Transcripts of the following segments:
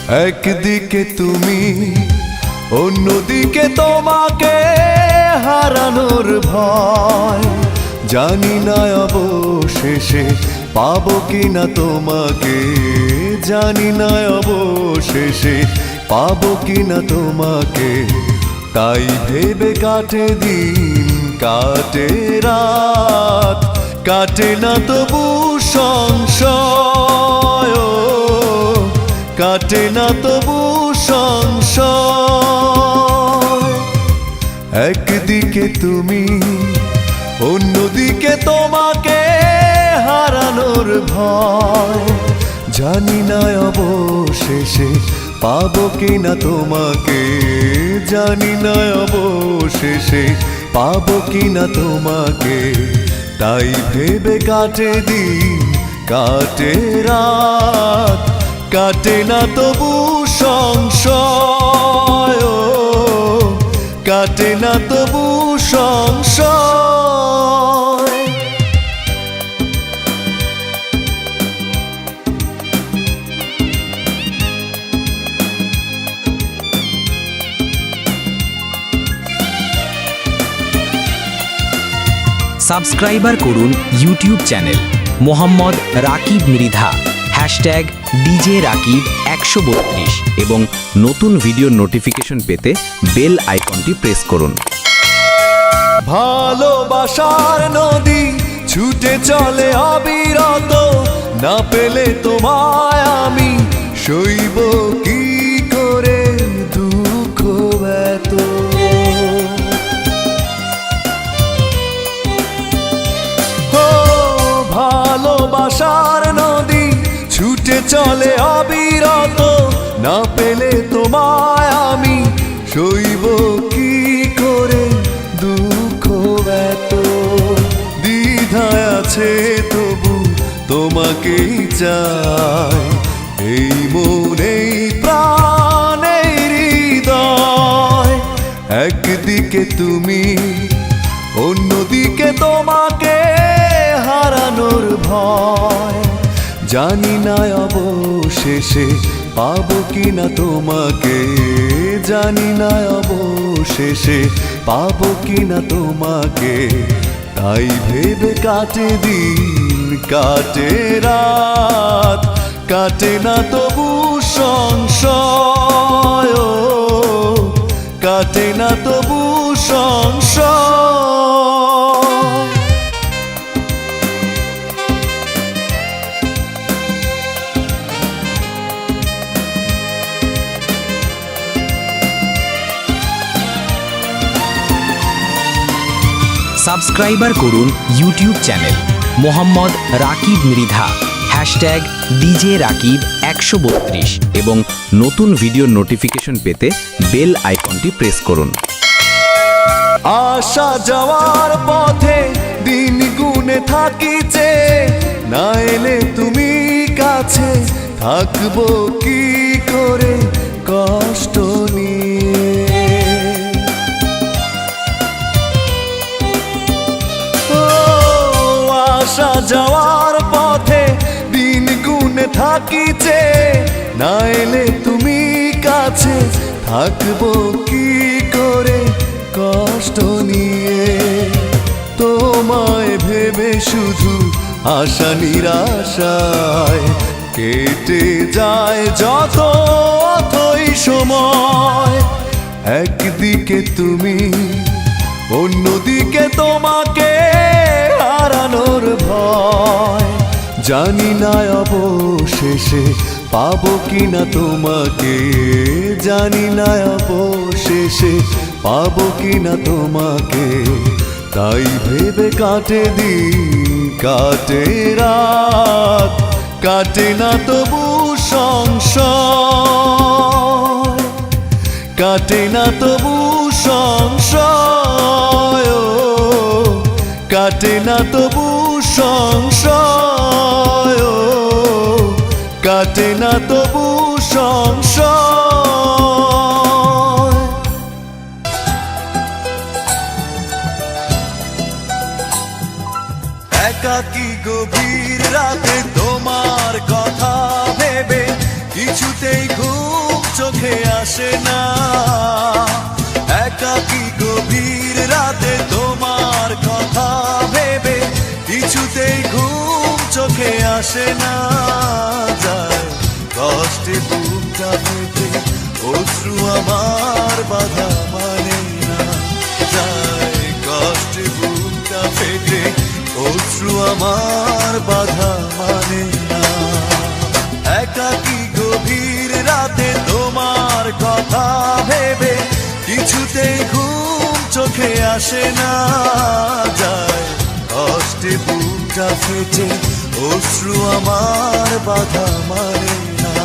একদিকে তুমি, অন্যদিকে তোমাকে হারানোর ভয়। জানি না অবশেষে পাবো কিনা তোমাকে, জানি না অবশেষে পাবো কিনা তোমাকে। তাই ভেবে কাটে দিন, কাটে রাত, কাটে না তবু সংশয়, কাটে না তবু সংশয়। একদিকে তুমি, অন্যদিকে তোমাকে হারানোর ভয়। জানি না অবশেষে পাবো কিনা তোমাকে, জানি না অবশেষে পাবো কিনা তোমাকে। তাই ভেবে কাটে দিন, কাটে রাত, কাটে না তবু সংশয়, কাটে না তবু সংশয়। সাবস্ক্রাইবার করুন YouTube channel Mohammad Rakib Mridha, hashtag DJ Rakib 132 এবং নতুন ভিডিওর নোটিফিকেশন পেতে বেল আইকনটি প্রেস করুন। ভালোবাসার নদী ছুটে চলে অবিরত, না পেলে তোমায় আমি সইব কি করে দুঃখ এত। ভালোবাসার নদী ছুটে চলে অবিরত, না পেলে তোমায় আমি সইব কি করে দুঃখ এত। দ্বিধায় আছে তবু তোমাকেই চাই, এই মনেই প্রাণেই হৃদয়। একদিকে তুমি, অন্যদিকে তোমাকে হারানোর ভয়। জানি না অবশেষে পাবো কিনা তোমাকে, জানি না অবশেষে পাবো কিনা তোমাকে। তাই ভেবে কাটে দিন, কাটে রাত, কাটে না তবু সংশয়, কাটে না তবু সংশয়। সাবস্ক্রাইবার করুন YouTube channel Mohammad Rakib Mridha, hashtag DJ Rakib 132 এবং নতুন ভিডিওর নোটিফিকেশন পেতে বেল আইকনটি প্রেস করুন। আসা যাওয়ার পথে দিন গুনে থাকিছে, না এলে তুমি কাছে থাকবো কি করে কষ্ট নিয়ে। আসা যাওয়ার পথে দিন গুনে থাকিছে, না এলে তুমি কাছে থাকবো কি করে কষ্ট নিয়ে। তোমায় ভেবে শুধু আশা নিরাশায় কেটে যায় যত অথই সময়। একদিকে তুমি, অন্যদিকে তোমাকে হারানোর ভয়। জানি না অবশেষে পাবো কিনা তোমাকে, জানি না অবশেষে পাবো কিনা তোমাকে। তাই ভেবে কাটে দিন, কাটে রাত, কাটে না তবু সংশয়, কাটে না তবু সংশয়, কাটে না তবু সংশয়, কাটে না তবু সংশয়। একাকী গভীর রাতে তোমার কথা ভেবে কিছুতেই ঘুম চোখে আসে না। একাকী গভীর রাতে তোমার কথা ভেবে কিছুতেই ঘুম চোখে আসে না। যায় কষ্টে বুকটা ফেটে অশ্রু আমার বাধা মানে না। যায় কষ্টে বুকটা ফেটে অশ্রু আমার বাধা মানে না। একাকী গভীর রাতে তোমার কথা ভেবে কিছুতেই ঘুম চোখে আসে না। যায় কষ্টে বুকটা ফেটে অশ্রু আমার বাধা মানে না।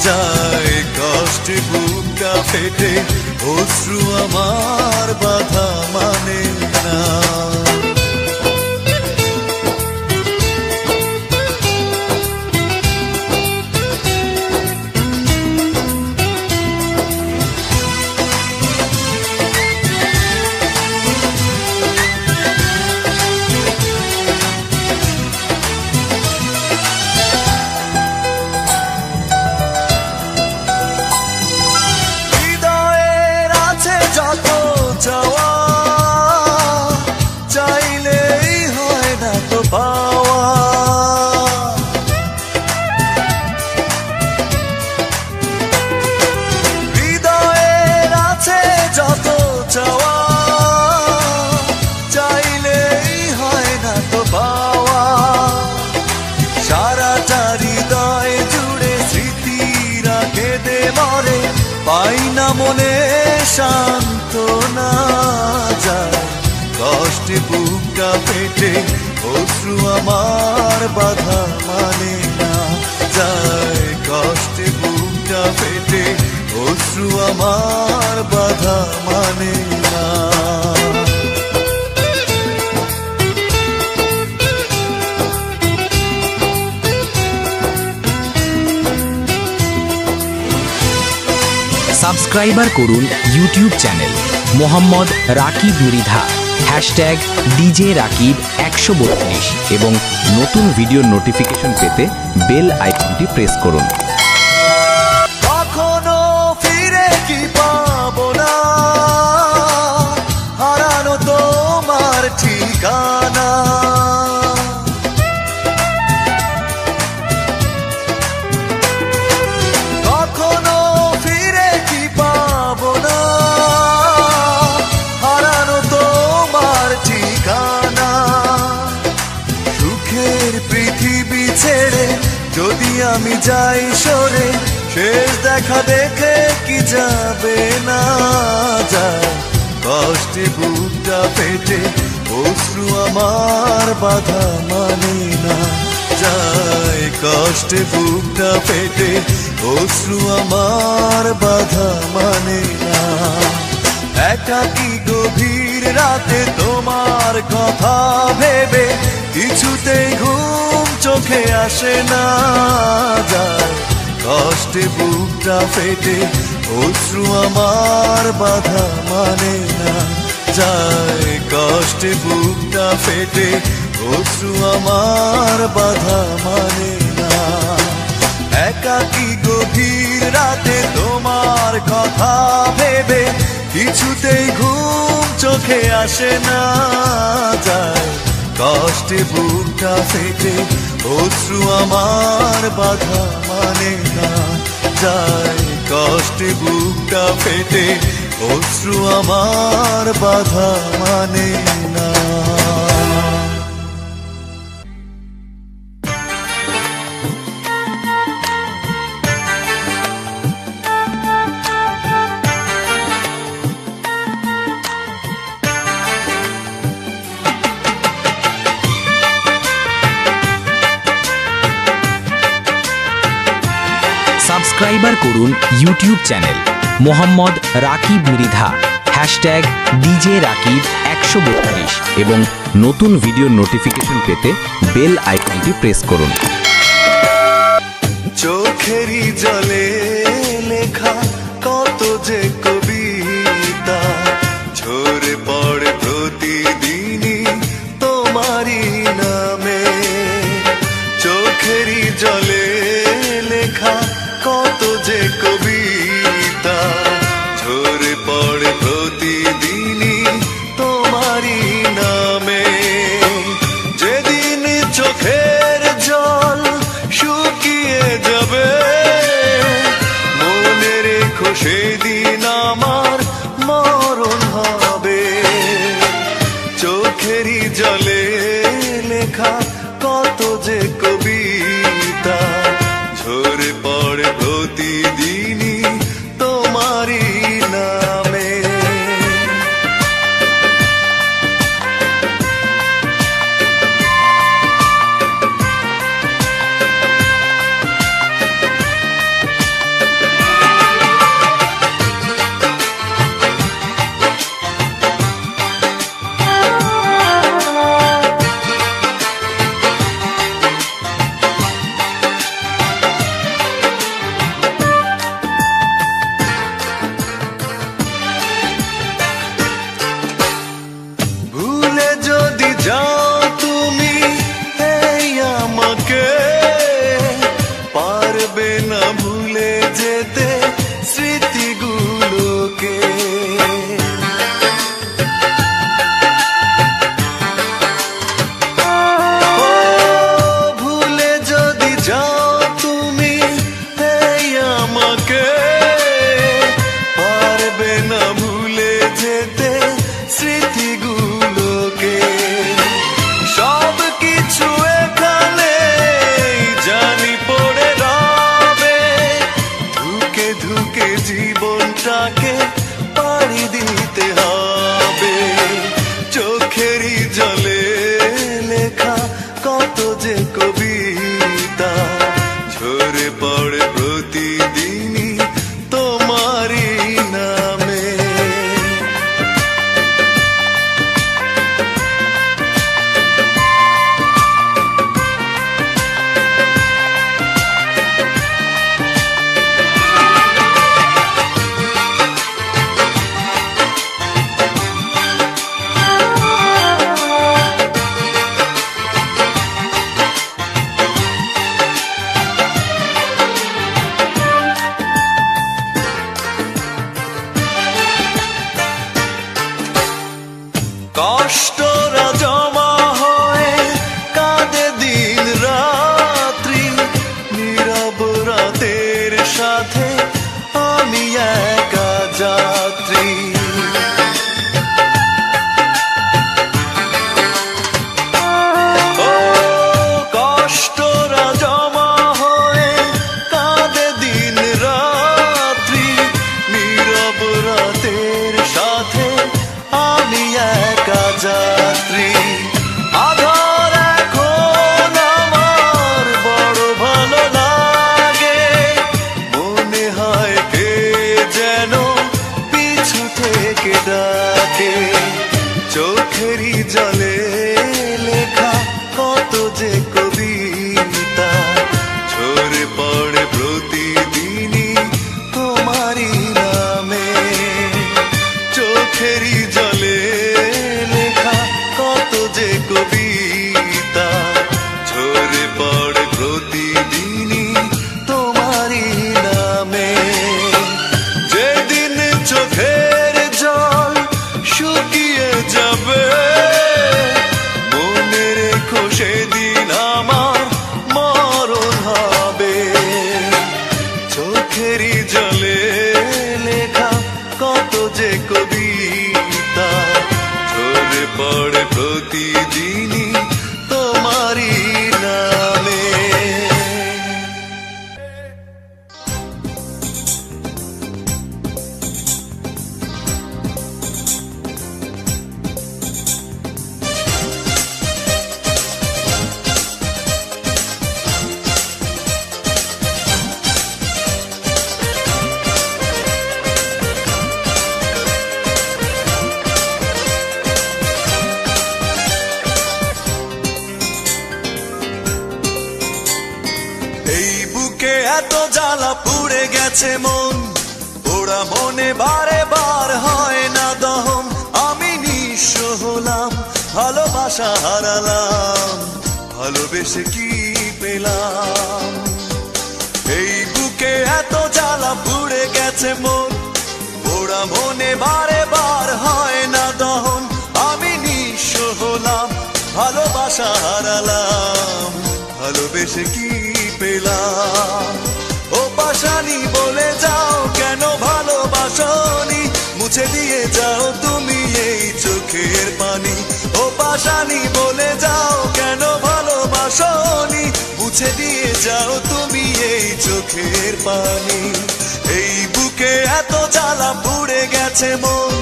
যায় কষ্টে বুকটা ফেটে অশ্রু আমার বাধা মানে না। চাইলেই হয় না তো পাওয়া। হৃদয়ের আছে যত চাওয়া, চাইলেই হয় না তো পাওয়া। সারাটা হৃদয় জুড়ে স্মৃতিরা কেঁদে মরে, পাই না মনে সান্ত্বনা। যায় কষ্টে বুকটা ফেটে অশ্রু আমার বাধা মানে না। যায় কষ্টে বুকটা ফেটে অশ্রু আমার বাধা মানে না। সাবস্ক্রাইবার করুন YouTube channel Mohammad Rakib Mridha, hashtag DJ Rakib 132 এবং নতুন ভিডিওর নোটিফিকেশন পেতে বেল আইকনটি প্রেস করুন। কখনো ফিরে কি পাবো না, হারানো তোমার ঠিকানা। কখনো ফিরে কি পাবো না, হারানো তোমার ঠিকানা। সুখের পৃথিবী ছেড়ে যদি আমি যাই সরে, শেষ দেখা দেখে কি যাবে না। যায় কষ্টে বুকটা ফেটে অশ্রু আমার বাধা মানে না। যায় কষ্টে বুকটা ফেটে অশ্রু আমার বাধা মানে না। একাকী গভীর রাতে তোমার কথা ভেবে কিছুতেই ঘুম চোখে আসে না। যায় কষ্টে বুকটা ফেটে অশ্রু আমার বাধা মানে না। যায় কষ্টে বুকটা ফেটে অশ্রু আমার বাধা মানে না। একাকী গভীর রাতে তোমার কথা ভেবে কিছুতেই ঘুম চোখে আসে না। যায় কষ্টে বুকটা ফেটে অশ্রু আমার বাধা মানে না। যায় কষ্টে বুকটা ফেটে অশ্রু আমার বাধা মানে না। সাবস্ক্রাইবার করুন YouTube channel Mohammad Rakib Mridha, hashtag DJ Rakib 132 এবং নতুন ভিডিওর নোটিফিকেশন পেতে বেল আইকনটি প্রেস করুন। চোখেরই জলে লেখা কত যে কবিতা ঝরে পড়ে প্রতিদিনই তোমারই নামে। চোখেরই জলে লেখা কত কত যে কবিতা ঝরে পড়ে প্রতিদিনই তোমারই নামে। ভুলে যদি যাও তুমি এই আমাকে, পারবে না ভুলে যেতে স্মৃতিগুলোকে। ভুলে যদি যাও তুমি এই আমাকে, পারবে না ভুলে যেতে স্মৃতিগুলোকে। সব কিছু এখানে জানি পড়ে রবে, ধুকে ধুকে জীবনটাকে পাড়ি দিতে হবে। চোখেরই জলে লেখা কত যে কবিতা ঝরে পড়ে প্রতিদিনই তোমারই নামে। কষ্টরা জমা হয়ে কাঁদে দিন রাত্রি, নীরব রাতের সাথে আমি একা যাত্রী। ও কষ্টরা জমা হয়ে কাঁদে দিন রাত্রি, নীরব রাতের সাথে আমি একা যাত্রী। আধার এখন আমার বড় ভালো লাগে, মনে হয় কে যেন পিছু থেকে ডাকে। চোখেরই জলে লেখা কত যে কবিতা ঝরে পড়ে প্রতিদিনই তোমারই নামে। চোখেরই জলে লেখা কত যে কবিতা ঝরে পড়ে প্রতিদিনই তোমারই নামে। যেদিন চোখের জল শুকিয়ে যাবে, মনে রেখো সেদিন আমার মরণ হবে। চোখেরই জলে লেখা কত যে কবিতা ঝরে পড়ে প্রতিদিনই তোমারই নামে। এত জ্বালা পুড়ে গেছে মন, ওরা মনে বারে বার হয় না দহন। আমি নিঃস্ব হলাম, ভালোবাসা হারালাম, ভালোবেসে কি পেলাম? এই বুকে এত জ্বালা পুড়ে গেছে মন, ওরা মনে বারে বার হয় না দহন। আমি নিঃস্ব হলাম, ভালোবাসা হারালাম, ভালোবেসে কি পেলাম? ও পাশানি বলে যাও কেন ভালোবাসনি, মুছে দিয়ে যাও তুমি এই চোখের পানি। ও পাশানি বলে যাও কেন ভালোবাসনি, ভালোবাসনি, মুছে দিয়ে যাও তুমি এই চোখের পানি। এই বুকে এত জ্বালা পুড়ে গেছে মন,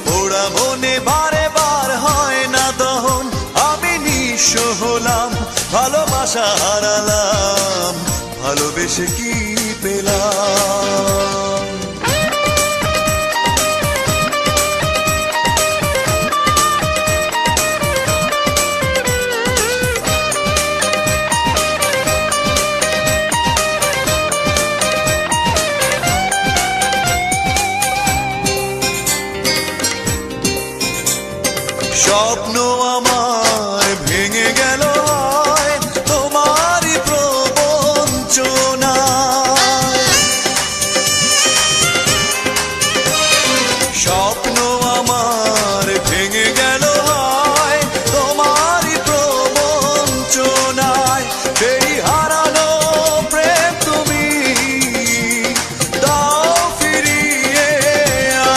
পোড়া মনে বারে বার হয় না দহন। আমি নিঃস্ব হলাম, ভালোবাসা হারালাম, ভালোবেসে কি পেলাম? স্বপ্ন আমার ভেঙে গেল হয় তোমারই প্রবঞ্চনায়। স্বপ্ন আমার ভেঙে গেল হয় তোমারই প্রবঞ্চনায়। সেই হারানো প্রেম তুমি দাও ফিরিয়ে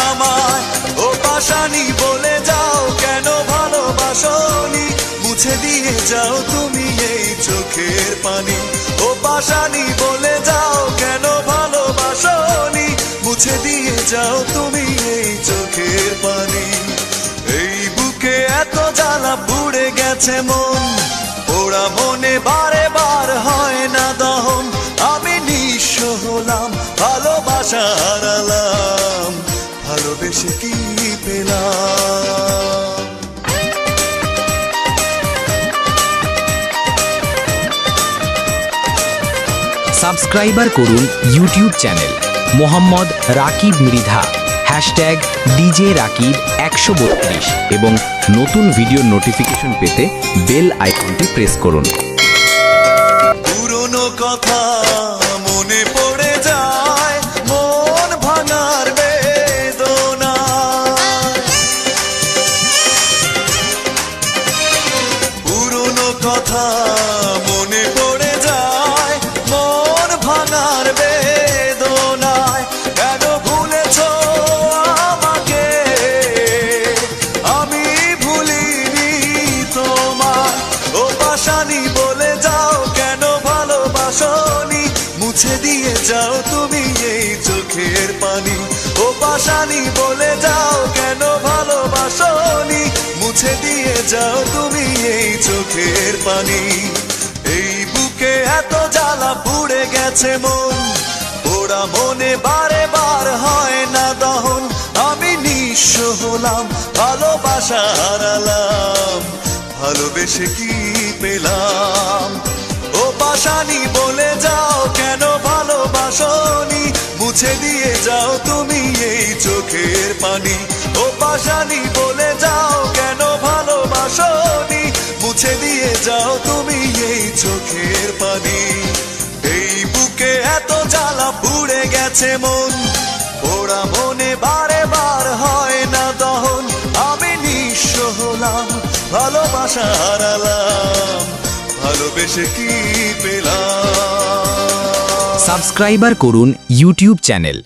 আমায়। ও পাশানি বলে যাও কেন ভালোবাসনি, মুছে দিয়ে যাও তুমি এই চোখের পানি। ও পাশানি বলে যাও কেন ভালোবাসনি, মুছে দিয়ে যাও তুমি এই চোখের পানি। এই বুকে এত জ্বালা পুড়ে গেছে মন, পোড়া মনে বারে বার হয় না দহন। আমি নিঃস্ব হলাম, ভালোবাসা হারালাম, ভালোবেসে কি পেলাম? সাবস্ক্রাইবার করুন YouTube channel Mohammad Rakib Mridha, hashtag DJ Rakib 132 এবং নতুন ভিডিওর নোটিফিকেশন পেতে বেল আইকনটি প্রেস করুন। পুরনো কথা মনে পড়ে যায়, মন ভাঙার বেদনা। পুরনো কথা মনে পড়ে যায়, মন ভাঙার বেদনায়। কেন ভুলেছ আমাকে, আমি ভুলিনি তোমায়। ও পাশানি বলে যাও কেন ভালোবাসনি, মুছে দিয়ে যাও তুমি এই চোখের পানি। ও পাশানি বলে যাও কেন ভালোবাসনি, মুছে দিয়ে যাও তুমি এই চোখের পানি। এই বুকে এত জ্বালা পুড়ে গেছে মন, পোড়া মনে বারে বার হয় না দহন। আমি নিঃস্ব হলাম, ভালোবাসা হারালাম, ভালোবেসে কি পেলাম? ও পাশানি বলে যাও কেন ভালোবাসনি, মুছে দিয়ে যাও তুমি এই চোখের পানি। ও পাশানি বলে যাও কেন ভালোবাসনি, মুছে দিয়ে যাও তুমি এই চোখের পানি। এই বুকে এত জ্বালা পুড়ে গেছে মন, পোড়া মনে বারে বার হয় না দহন। আমি নিঃস্ব হলাম, ভালোবাসা হারালাম, ভালোবেসে কি পেলাম? সাবস্ক্রাইবার করুন ইউটিউব চ্যানেল